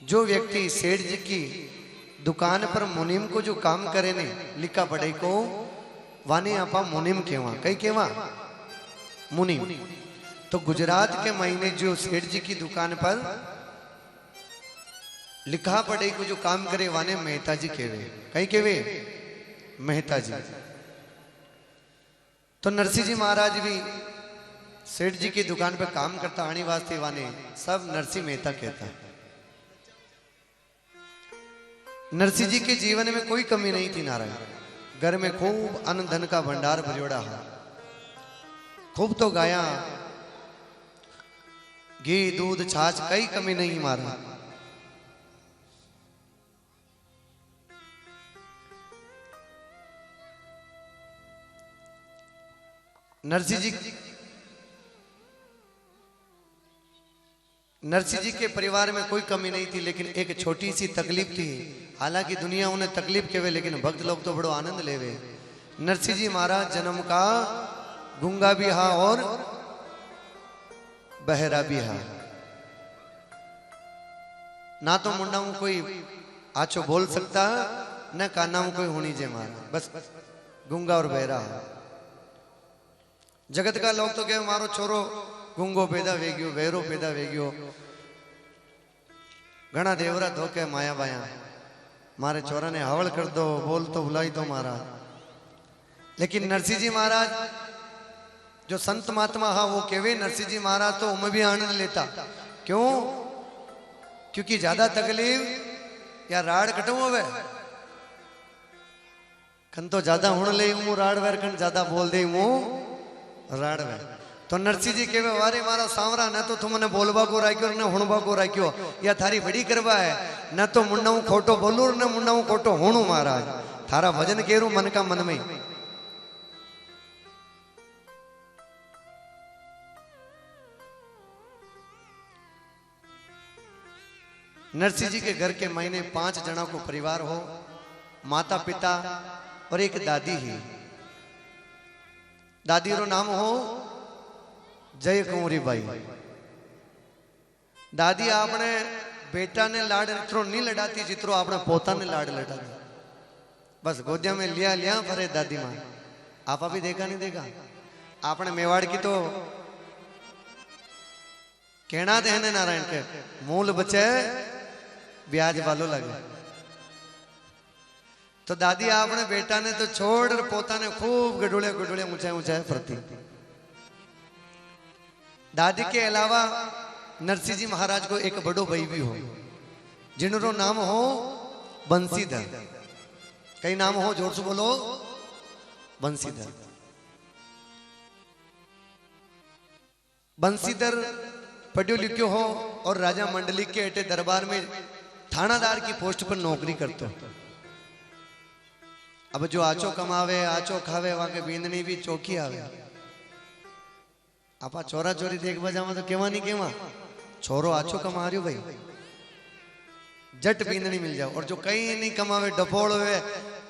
जो व्यक्ति सेठ जी की दुकान पर मुनीम को जो काम करे ने लिखा पढ़ाई को वाने आपा मुनीम केवा। कई केवा? मुनीम। तो गुजरात के महीने जो सेठ जी की दुकान पर लिखा पढ़ाई को जो काम करे वाने मेहता जी केवे। कई केवे? मेहता जी। तो नरसिंह जी महाराज भी सेठ जी की दुकान पर काम करता आने वास्ते वाने सब नरसिंह मेहता कहता। नरसिंह जी के जीवन में कोई कमी नहीं थी नारायण। घर में खूब अन्न धन का भंडार भरियोड़ा है, खूब तो गाया, घी दूध छाछ कई कमी नहीं मारा। नरसिंह जी के परिवार में कोई कमी नहीं थी, लेकिन एक छोटी सी तकलीफ थी। हालांकि दुनिया उन्हें तकलीफ केवे, लेकिन भक्त लोग तो बड़ो आनंद लेवे। नरसिंह जी महाराज जन्म का गूंगा भी हा और बहरा भी हा। ना तो मुंडा में कोई आचो बोल सकता, न काना में कोई होनी जे मारा, बस गूंगा और बहरा हा। जगत का लोग तो कहे मारो छोरो गूंगो पैदा वे गयो, बहरो पैदा वे गयो। घना देवरा धोके माया बाया मारे छोरा ने हवल कर दो, बोल तो बुलाई दो मारा। लेकिन नरसिंह जी महाराज जो संत महात्मा हा वो केवे नरसिंह जी महाराज तो उमें भी आनंद लेता। क्यों? क्योंकि ज्यादा तकलीफ या राड़ कटू होवे खन तो ज्यादा हुण ले मु राड़ वेर खन ज्यादा बोल दे मु राड़ वे। तो नरसिंह जी केवे वारे मारा सांवरा, न तो तुमने बोलबा को राख्यो न हुणबा को राख्यो, या थारी बड़ी करवा है। न तो मुन्ना खोटो बोलू न मुन्ना खोटो होणू महाराज। थारा भजन केरू मन का मन में। नरसिंह जी के घर के महीने 5 जना को परिवार हो, माता पिता और एक दादी ही। दादी रो नाम हो जय कुंवरी बाई। दादी आपने बेटा ने लाड इतरो नहीं लड़ाती जितरो आपने पोता ने लाड लड़ाती। बस गोदिया में लिया लिया फरे दादी मां। आपा भी देखा नहीं देखा? आपने मेवाड़ की तो कहना देने नारायण के मूल बचे ब्याज वालो लगे। तो दादी आपने बेटा ने तो छोड़ और पोता ने खूब गडोले गडोले ऊंचाई ऊंचाई फरती। दादी के अलावा नरसिंह जी महाराज को एक बड़ो भाई भी हो जिनरो नाम हो बंसीधर। कई नाम हो? जोर से बोलो। बंसीधर। बंसीधर पढ़ियो लिखियो हो और राजा मंडली के अटे दरबार में थानादार की पोस्ट पर नौकरी करते हो। अब जो आचो कमावे आचो खावे वहां के बींदनी भी चौकी आवे। आपा चोरा चोरी देख बजावा तो केवा नहीं केवा छोरो आचो कमा रही भाई, जट बींदनी मिल जाओ। और जो कहीं नहीं कमावे डपोड़ हुए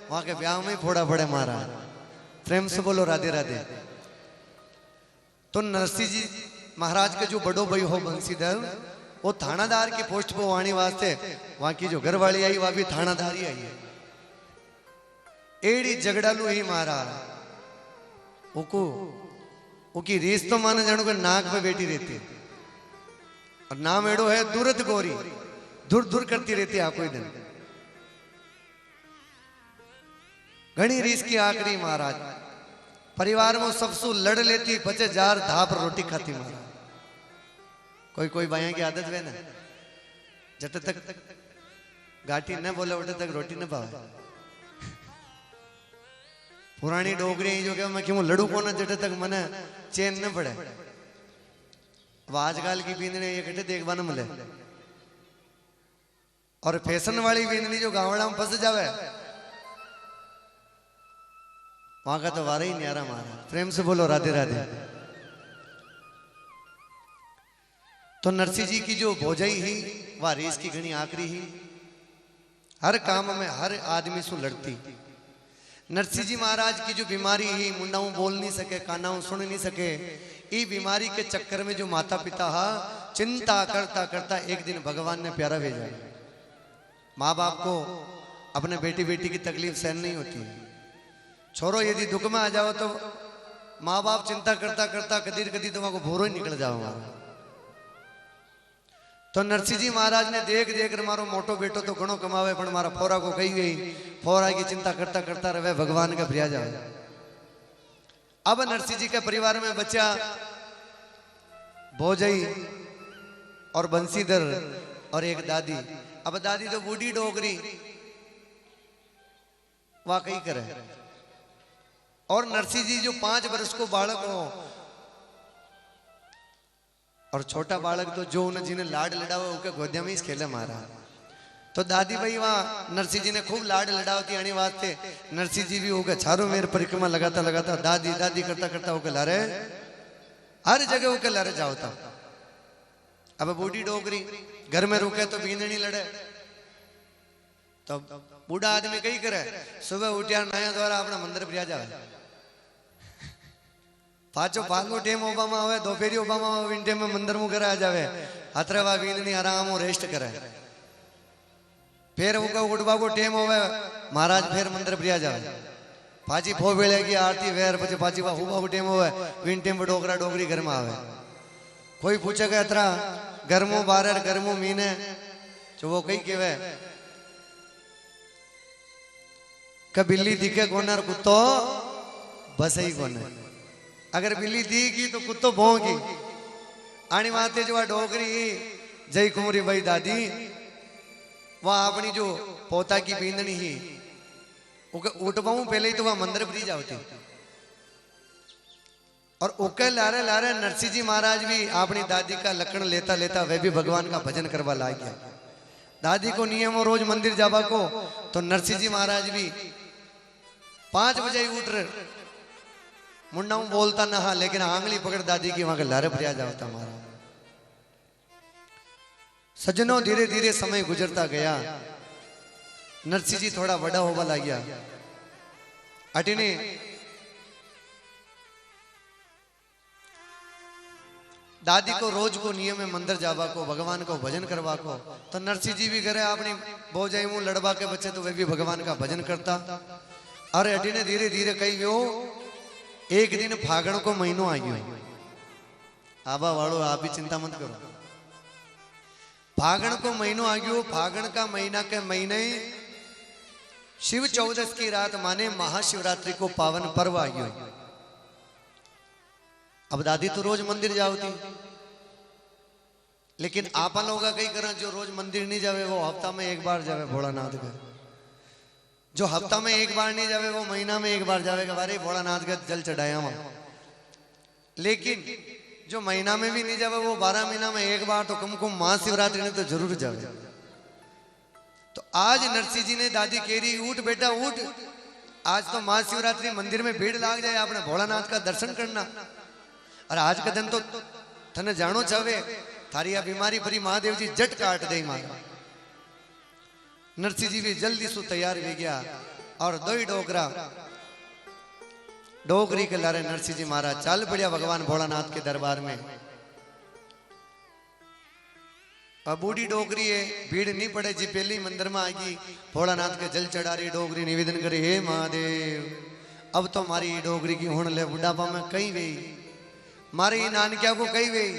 वहां के ब्याह में फोड़ा पड़े मारा। प्रेम से बोलो राधे राधे। तो नरसिंह जी महाराज के जो बड़ो भाई हो बंसीधर, वो थानादार की पोस्ट पर वाणी वास्ते वहां की जो घरवाली आई वह भी थानादार ही आई है। एड़ी झगड़ालू ही मारा उकी रीस तो माने जानो के नाक पे बैठी रहती है और नाम एड़ो है दूरत गोरी, दूर दूर करती रहती है आपको दिन। घनी रीस की आखिरी महाराज परिवार में सबसु लड़ लेती, बचे जार धाप रोटी खाती महाराज। कोई कोई बाया की आदत है ना, जब तक गाठी न बोले उठे तक रोटी न पावे। पुरानी डोगरी जो कि मैं क्यों लड़ू को ना जब तक मने चैन न पड़े। अब आजकल की बींदनी ये कटे देखवा न मिले और फैशन वाली बींदनी जो गावड़ा में फंस जावे वहां का तो वारा ही न्यारा मारा। प्रेम से बोलो राधे राधे। तो नरसिंह जी की जो भोजाई ही वह रेस की घनी आखरी ही, हर काम में हर आदमी से लड़ती। नरसिंह जी महाराज की जो बीमारी ही, मुंडाऊ बोल नहीं सके, कानाऊ सुन नहीं सके, ये बीमारी के चक्कर में जो माता पिता हा चिंता करता करता एक दिन भगवान ने प्यारा भेजा। माँ बाप को अपने बेटी बेटी की तकलीफ सहन नहीं होती। छोरो यदि दुख में आ जाओ तो माँ बाप चिंता करता करता कदीर कदी तुम्हारा भोरो ही निकल जाओ। तो नरसिंह जी महाराज ने देख देख मारो मोटो बेटो तो घणो कमावे पण मारा फोरा को कही गई, फोरा की चिंता करता करता रहे भगवान का प्रिया जाए। अब नरसिंह जी के परिवार में बच्चा भोजई और बंसीधर और एक दादी। अब दादी तो बूढ़ी डोगरी वाकई करे और नरसिंह जी जो 5 वर्ष को बालक हो और छोटा बालक तो जो उन्हें जिन्हें लाड लड़ाओ उनके गोदिया में ही खेले मारा। तो दादी भाई वहां नरसिंह जी ने खूब लाड लड़ावती आने वास्ते नरसिंह जी भी होगा चारों मेर परिक्रमा लगाता लगाता दादी दादी करता करता होकर लारे हर जगह होकर लारे जाओ था। अब बूढ़ी डोगरी घर में रुके तो बींदनी लड़े। तो बूढ़ा आदमी कई करे, सुबह उठिया नया द्वारा अपना मंदिर प्रिया जाए, पाचो पालो टेम ओबामा होवे, दोपहरी ओबामा होवे, विंटे में मंदिर में करा जावे, हतरवा बींदनी आराम और रेस्ट करे। फिर उनका उठवा को टेम होवे, महाराज फिर मंदिर प्रिया जावे, पाची फो बेले की आरती वेर पचे पाची वा हुबा को टेम होवे, विंटे में डोगरा डोगरी घर में आवे। कोई पूछे के अतरा गर्मो बारर गर्मो मीने जो वो कई केवे का बिल्ली दिखे कोनर कुत्तो बस ही कोने। अगर बिल्ली दिखी तो कुत्तो भौंकी। आनी माते जो डोगरी जय कुंवरी भाई दादी वह अपनी जो पोता की बींदनी ही उठवाऊ पहले ही तो वह मंदिर फ्री जाती और ओके लारे लारे नरसिंह जी महाराज भी अपनी दादी का लकड़ लेता लेता वे भी भगवान का भजन करवा ला गया। दादी को नियम हो रोज मंदिर जावा को, तो नरसिंह जी महाराज भी 5 बजे उठ रहे, मुंडाऊ बोलता ना हा लेकिन आंगली पकड़ दादी की वहां के लारे प्रिया जाता हमारा। सज्जनों धीरे धीरे समय गुजरता गया, नरसिंह जी थोड़ा बड़ा होवा लग गया। अटिने दादी को रोज को नियम में मंदिर जावा को, भगवान को भजन करवा को, तो नरसिंह जी भी करे अपनी भौजाई मुंह लड़वा के बच्चे तो वे भी भगवान का भजन करता। अरे अटिने धीरे धीरे कही गयो एक दिन फागण को महीनो आ गयो। आबा वालों आप भी चिंता मत करो, फागण को महीनो आ गयो। फागण का महीना के महीने शिव चौदस की रात माने महाशिवरात्रि को पावन पर्व आ गयो। अब दादी तो रोज मंदिर जाती, लेकिन आपा लोग कई करें जो रोज मंदिर नहीं जावे वो हफ्ता में एक बार जावे भोलानाथ के। जो हफ्ता में एक बार नहीं जावे वो महीना में एक बार जावे बारे भोलानाथ का जल चढ़ाया वहां। लेकिन जो महीना में भी नहीं जावे वो 12 महीना में एक बार तो कम कम महाशिवरात्रि ने तो जरूर जावे। तो आज नरसिंह जी ने दादी कह रही उठ बेटा उठ, आज तो महाशिवरात्रि मंदिर में भीड़ लाग जाए, आपने भोलानाथ का दर्शन करना। और आज का दिन तो थने जानो चावे थारी आ बीमारी भरी महादेव जी जट काट दे मारा। नरसिंह जी भी जल्दी से तैयार हो गया और दोई डोगरा डोगरी के लारे नरसिंह जी महाराज चल पड़िया भगवान भोलानाथ के दरबार में। अब बूढ़ी डोगरी है, भीड़ नहीं पड़े जी, पहली मंदिर में आएगी, भोलानाथ के जल चढ़ा रही डोगरी, निवेदन करे हे महादेव। अब तो मारी डोगरी की हुण ले बुढ़ापा में कहीं गई, मारे नानकिया को कहीं गई,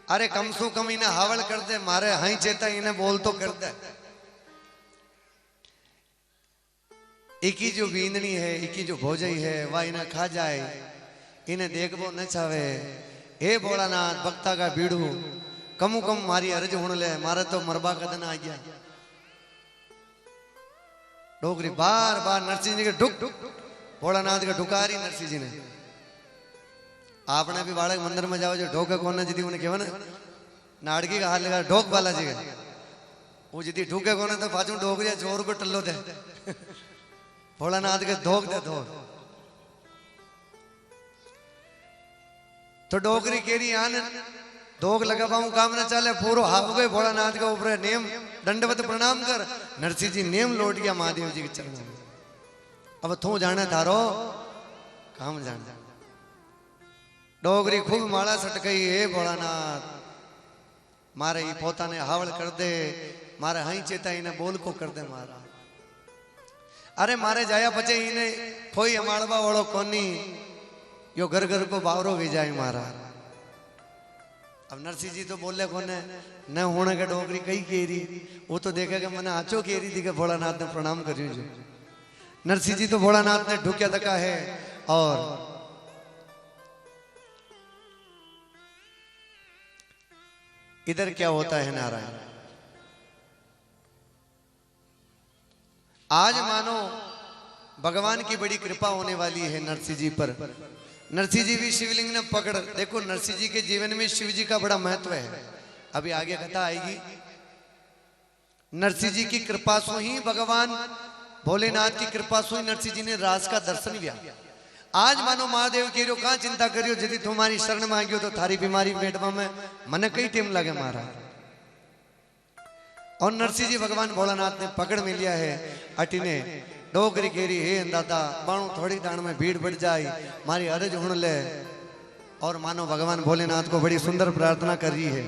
अरे कम सु कम इन्हें हावल कर दे, मारे हाई चेता इन्हें बोल तो कर दे। इकी जो बींदनी है, इकी जो भोजई है, वह इन्हें खा जाए, इन्हें देखबो न चावे। हे भोलानाथ भक्ता का बीड़ू, कमु कम मारी अर्ज हुण ले, मारे तो मरबा कदन आ गया। डोगरी बार बार नरसिंह जी के ढुक भोलानाथ के ढुकारी नरसिंह जी ने। आपने भी बालक मंदिर में जाओ जो ढोके कौन जी उन्हें केवन नाड़की का हाथ लगा ढोक बालाजी का, वो जी ढूके कौन तो पाचू डोगरिया चोर को टल्लो दे भोलानाथ के धोक दे धोक। तो डोगरी केरी आन धोक लगा पाऊं काम न चले, पूरो हाफ गए भोलानाथ के ऊपर नेम दंडवत प्रणाम कर। नरसिंह जी नेम लौट गया महादेव जी के चरणों में। अब तू जाने थारो काम जान। डोगरी खूब माला सटकई, हे भोलानाथ मारे ही पोता ने हावल कर दे, मारे हाई चेता इन्हें बोल को कर दे मारा। अरे मारे जाया पचे इन्हें कोई अमाड़वा वालों कोनी, यो घर घर को बावरो भी जाए मारा। अब नरसिंह जी तो बोले कोने न होने का डोगरी कई केरी, वो तो देखा कि मैंने आचो केरी थी कि भोलानाथ ने प्रणाम करियो जो। नरसिंह जी तो भोलानाथ ने ढुकिया तका है। और इधर क्या होता है नारायण, आज मानो भगवान की बड़ी कृपा होने वाली है नरसिंह जी पर। नरसिंह जी भी शिवलिंग ने पकड़, देखो नरसिंह जी के जीवन में शिव जी का बड़ा महत्व है, अभी आगे कथा आएगी। नरसिंह जी की कृपा से ही भगवान भोलेनाथ की कृपा से ही नरसिंह जी ने रास का दर्शन लिया। आज मानो महादेव के जो कहां चिंता करियो, यदि तुम्हारी शरण मांगियो तो थारी बीमारी पेटवा में मन कई टेम लगे मारा। और नरसिंह जी भगवान भोलानाथ ने पकड़ में लिया है। अटिने डोगरी केरी हे दादा बाणु थोड़ी दाण में भीड़ बढ़ जाए, मारी अरज हुण ले। और मानो भगवान भोलेनाथ को बड़ी सुंदर प्रार्थना कर रही है।